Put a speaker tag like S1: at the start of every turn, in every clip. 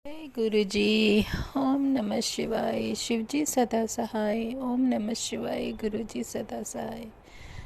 S1: जय गुरु जी। ओम नमः शिवाय। शिव जी सदा सहाय। ओम नमः शिवाय। गुरु जी सदा सहाय।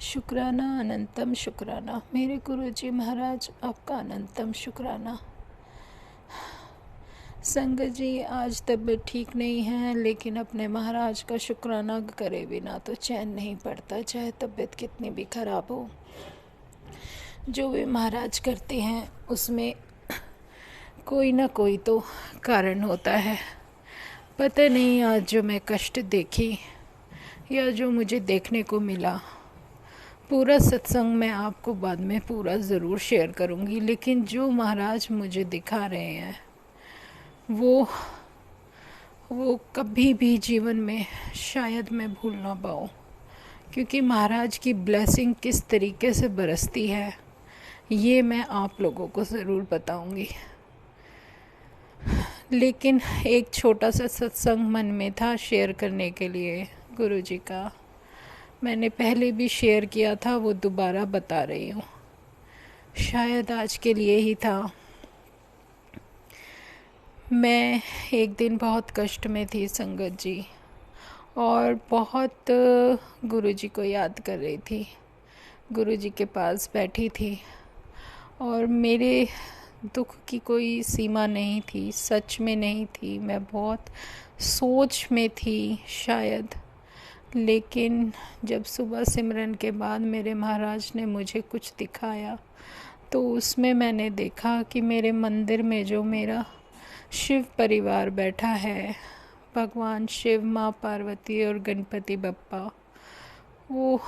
S1: शुक्राना अनंतम शुक्राना मेरे गुरु जी महाराज, आपका अनंतम शुक्राना। संगत जी, आज तबीयत ठीक नहीं है, लेकिन अपने महाराज का शुक्राना करे बिना तो चैन नहीं पड़ता, चाहे तबीयत कितनी भी खराब हो। जो वे महाराज करते हैं उसमें कोई ना कोई तो कारण होता है। पता नहीं आज जो मैं कष्ट देखी या जो मुझे देखने को मिला, पूरा सत्संग मैं आपको बाद में पूरा ज़रूर शेयर करूँगी, लेकिन जो महाराज मुझे दिखा रहे हैं वो कभी भी जीवन में शायद मैं भूल ना पाऊँ, क्योंकि महाराज की ब्लेसिंग किस तरीके से बरसती है ये मैं आप लोगों को ज़रूर बताऊँगी। लेकिन एक छोटा सा सत्संग मन में था शेयर करने के लिए गुरु जी का। मैंने पहले भी शेयर किया था, वो दोबारा बता रही हूँ, शायद आज के लिए ही था। मैं एक दिन बहुत कष्ट में थी संगत जी, और बहुत गुरु जी को याद कर रही थी। गुरु जी के पास बैठी थी और मेरे दुख की कोई सीमा नहीं थी, सच में नहीं थी। मैं बहुत सोच में थी शायद। लेकिन जब सुबह सिमरन के बाद मेरे महाराज ने मुझे कुछ दिखाया, तो उसमें मैंने देखा कि मेरे मंदिर में जो मेरा शिव परिवार बैठा है, भगवान शिव, माँ पार्वती और गणपति बप्पा, वो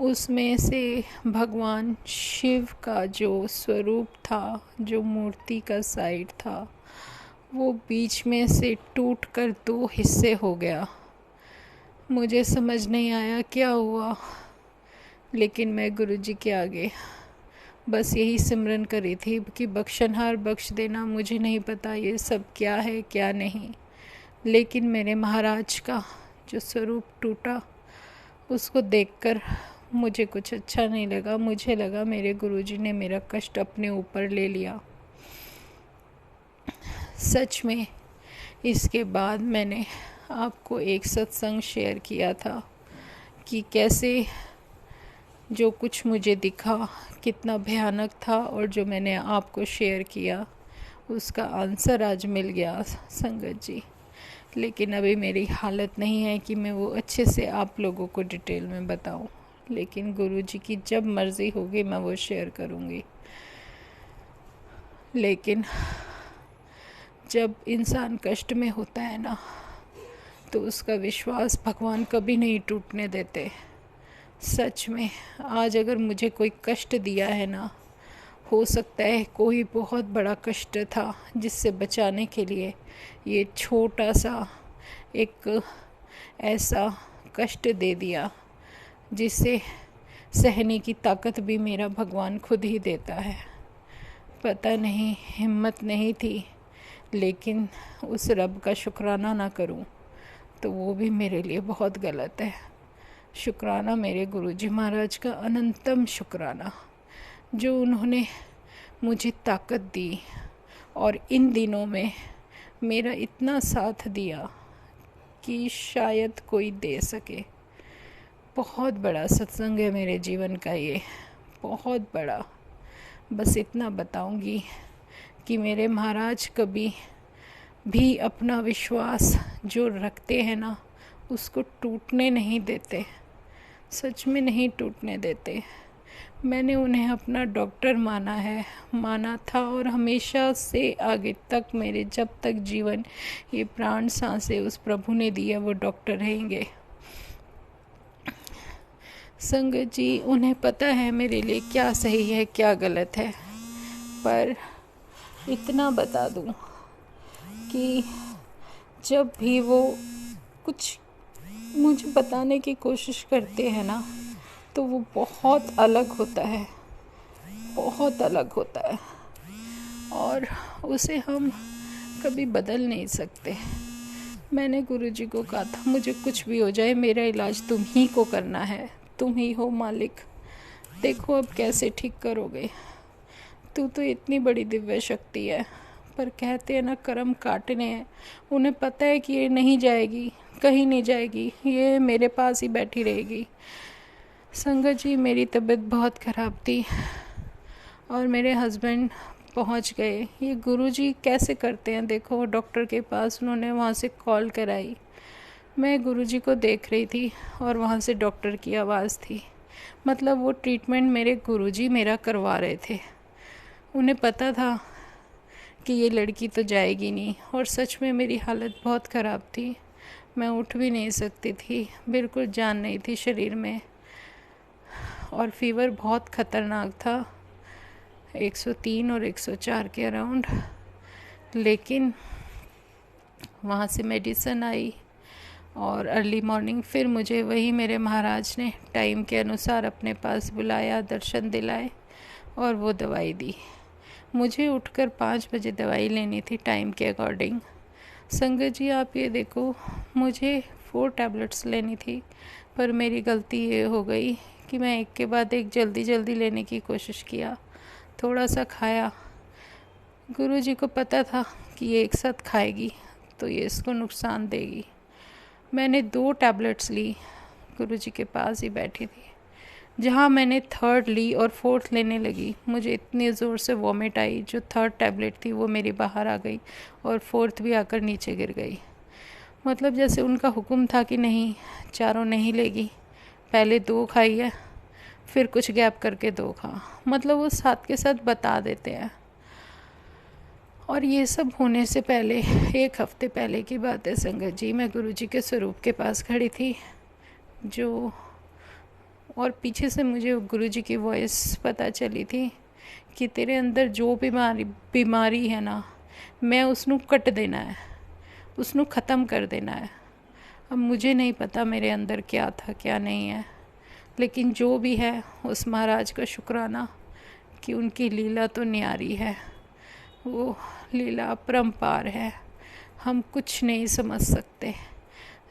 S1: उसमें से भगवान शिव का जो स्वरूप था, जो मूर्ति का साइड था, वो बीच में से टूट कर 2 हिस्से हो गया। मुझे समझ नहीं आया क्या हुआ, लेकिन मैं गुरु जी के आगे बस यही सिमरन करी थी कि बख्शनहार बख्श देना। मुझे नहीं पता ये सब क्या है क्या नहीं, लेकिन मेरे महाराज का जो स्वरूप टूटा उसको देखकर मुझे कुछ अच्छा नहीं लगा। मुझे लगा मेरे गुरुजी ने मेरा कष्ट अपने ऊपर ले लिया। सच में इसके बाद मैंने आपको एक सत्संग शेयर किया था कि कैसे जो कुछ मुझे दिखा कितना भयानक था, और जो मैंने आपको शेयर किया उसका आंसर आज मिल गया संगत जी। लेकिन अभी मेरी हालत नहीं है कि मैं वो अच्छे से आप लोगों को डिटेल में बताऊं, लेकिन गुरु जी की जब मर्ज़ी होगी मैं वो शेयर करूंगी। लेकिन जब इंसान कष्ट में होता है ना, तो उसका विश्वास भगवान कभी नहीं टूटने देते। सच में आज अगर मुझे कोई कष्ट दिया है ना, हो सकता है कोई बहुत बड़ा कष्ट था जिससे बचाने के लिए ये छोटा सा एक ऐसा कष्ट दे दिया जिसे सहने की ताकत भी मेरा भगवान खुद ही देता है। पता नहीं हिम्मत नहीं थी, लेकिन उस रब का शुक्राना ना करूं तो वो भी मेरे लिए बहुत गलत है। शुक्राना मेरे गुरुजी महाराज का अनंतम शुक्राना, जो उन्होंने मुझे ताकत दी और इन दिनों में मेरा इतना साथ दिया कि शायद कोई दे सके। बहुत बड़ा सत्संग है मेरे जीवन का ये, बहुत बड़ा। बस इतना बताऊंगी कि मेरे महाराज कभी भी अपना विश्वास जो रखते हैं ना, उसको टूटने नहीं देते, सच में नहीं टूटने देते। मैंने उन्हें अपना डॉक्टर माना था, और हमेशा से आगे तक मेरे जब तक जीवन ये प्राण सांसें उस प्रभु ने दिया, वो डॉक्टर रहेंगे। संगत जी, उन्हें पता है मेरे लिए क्या सही है क्या गलत है, पर इतना बता दूं कि जब भी वो कुछ मुझे बताने की कोशिश करते हैं ना, तो वो बहुत अलग होता है, बहुत अलग होता है, और उसे हम कभी बदल नहीं सकते। मैंने गुरुजी को कहा था, मुझे कुछ भी हो जाए मेरा इलाज तुम ही को करना है, तुम ही हो मालिक, देखो अब कैसे ठीक करोगे। तू तो इतनी बड़ी दिव्य शक्ति है, पर कहते हैं ना, कर्म काटने हैं। उन्हें पता है कि ये नहीं जाएगी, कहीं नहीं जाएगी, ये मेरे पास ही बैठी रहेगी। संगत जी, मेरी तबीयत बहुत ख़राब थी और मेरे हस्बैंड पहुंच गए। ये गुरुजी कैसे करते हैं, देखो डॉक्टर के पास उन्होंने वहाँ से कॉल कराई। मैं गुरुजी को देख रही थी और वहाँ से डॉक्टर की आवाज़ थी। मतलब वो ट्रीटमेंट मेरे गुरुजी मेरा करवा रहे थे। उन्हें पता था कि ये लड़की तो जाएगी नहीं, और सच में मेरी हालत बहुत ख़राब थी। मैं उठ भी नहीं सकती थी, बिल्कुल जान नहीं थी शरीर में, और फीवर बहुत ख़तरनाक था, 103 और 104 के अराउंड। लेकिन वहाँ से मेडिसिन आई और अर्ली मॉर्निंग फिर मुझे वही मेरे महाराज ने टाइम के अनुसार अपने पास बुलाया, दर्शन दिलाए और वो दवाई दी। मुझे उठकर 5 बजे दवाई लेनी थी टाइम के अकॉर्डिंग। संगत जी, आप ये देखो, मुझे 4 टैबलेट्स लेनी थी, पर मेरी गलती ये हो गई कि मैं एक के बाद एक जल्दी जल्दी लेने की कोशिश किया, थोड़ा सा खाया। गुरुजी को पता था कि ये एक साथ खाएगी तो ये इसको नुकसान देगी। मैंने 2 टैबलेट्स ली, गुरुजी के पास ही बैठी थी। जहाँ मैंने 3rd ली और 4th लेने लगी, मुझे इतनी ज़ोर से वॉमिट आई, जो 3rd टैबलेट थी वो मेरी बाहर आ गई और 4th भी आकर नीचे गिर गई। मतलब जैसे उनका हुक्म था कि नहीं, चारों नहीं लेगी, पहले 2 खाई है, फिर कुछ गैप करके 2 खा। मतलब वो साथ के साथ बता देते हैं। और ये सब होने से पहले 1 हफ्ते पहले की बात है संगत जी, मैं गुरुजी के स्वरूप के पास खड़ी थी, जो और पीछे से मुझे गुरुजी की वॉइस पता चली थी कि तेरे अंदर जो बीमारी है ना, मैं उसनू कट देना है, उसनू ख़त्म कर देना है। अब मुझे नहीं पता मेरे अंदर क्या था क्या नहीं है, लेकिन जो भी है उस महाराज का शुक्राना कि उनकी लीला तो न्यारी है, वो लीला अपरंपार है, हम कुछ नहीं समझ सकते।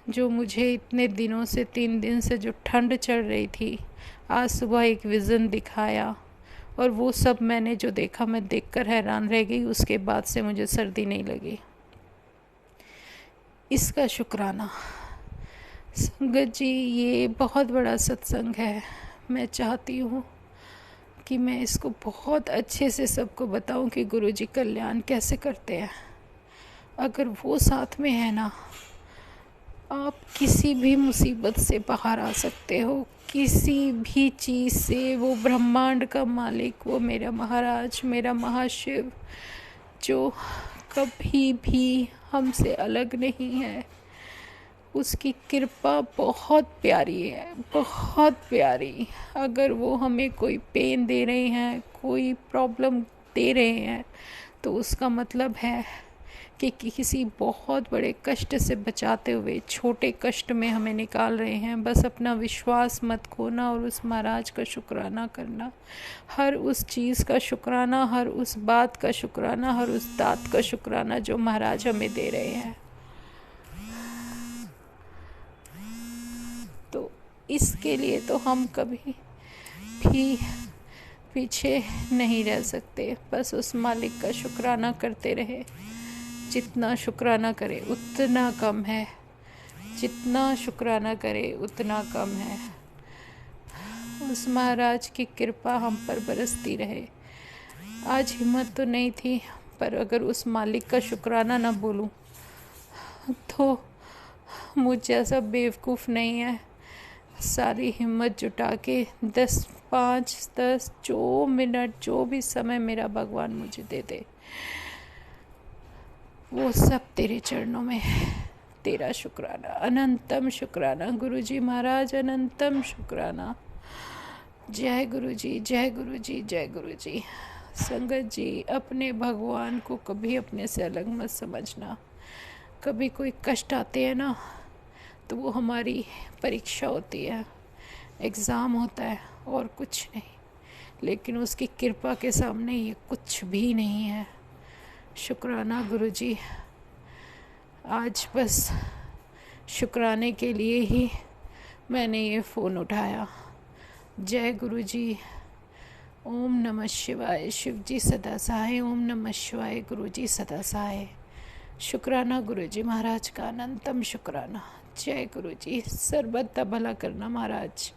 S1: जो मुझे इतने दिनों से 3 दिन से जो ठंड चढ़ रही थी, आज सुबह एक विज़न दिखाया, और वो सब मैंने जो देखा, मैं देखकर हैरान रह गई। उसके बाद से मुझे सर्दी नहीं लगी। इसका शुक्राना। संगत जी, ये बहुत बड़ा सत्संग है। मैं चाहती हूँ कि मैं इसको बहुत अच्छे से सबको बताऊँ कि गुरुजी कल्याण कैसे करते हैं। अगर वो साथ में है ना, आप किसी भी मुसीबत से बाहर आ सकते हो, किसी भी चीज़ से। वो ब्रह्मांड का मालिक, वो मेरा महाराज, मेरा महाशिव, जो कभी भी हमसे अलग नहीं है, उसकी कृपा बहुत प्यारी है, बहुत प्यारी। अगर वो हमें कोई पेन दे रहे हैं, कोई प्रॉब्लम दे रहे हैं, तो उसका मतलब है कि किसी बहुत बड़े कष्ट से बचाते हुए छोटे कष्ट में हमें निकाल रहे हैं। बस अपना विश्वास मत खोना और उस महाराज का शुक्राना करना, हर उस चीज़ का शुक्राना, हर उस बात का शुक्राना, हर उस दात का शुक्राना जो महाराज हमें दे रहे हैं। तो इसके लिए तो हम कभी भी पीछे नहीं रह सकते। बस उस मालिक का शुक्राना करते रहे। जितना शुक्राना करे उतना कम है, जितना शुक्राना करे उतना कम है। उस महाराज की कृपा हम पर बरसती रहे। आज हिम्मत तो नहीं थी, पर अगर उस मालिक का शुक्राना ना बोलूं तो मुझ जैसा बेवकूफ़ नहीं है। सारी हिम्मत जुटा के 5-10 जो मिनट, जो भी समय मेरा भगवान मुझे दे दे, वो सब तेरे चरणों में है। तेरा शुक्राना, अनंतम शुक्राना गुरुजी महाराज, अनंतम शुक्राना। जय गुरुजी, जय गुरुजी, जय गुरुजी। संगत जी, अपने भगवान को कभी अपने से अलग मत समझना। कभी कोई कष्ट आते हैं ना, तो वो हमारी परीक्षा होती है, एग्ज़ाम होता है और कुछ नहीं। लेकिन उसकी कृपा के सामने ये कुछ भी नहीं है। शुक्राना गुरुजी। आज बस शुक्राने के लिए ही मैंने ये फ़ोन उठाया। जय गुरुजी, ओम नमः शिवाय। शिव जी सदा सहाय। ओम नमः शिवाय। गुरु जी सदा सहाय। शुक्राना गुरु जी महाराज का, अनंतम शुक्राना। जय गुरु जी। सर्वदा भला करना महाराज।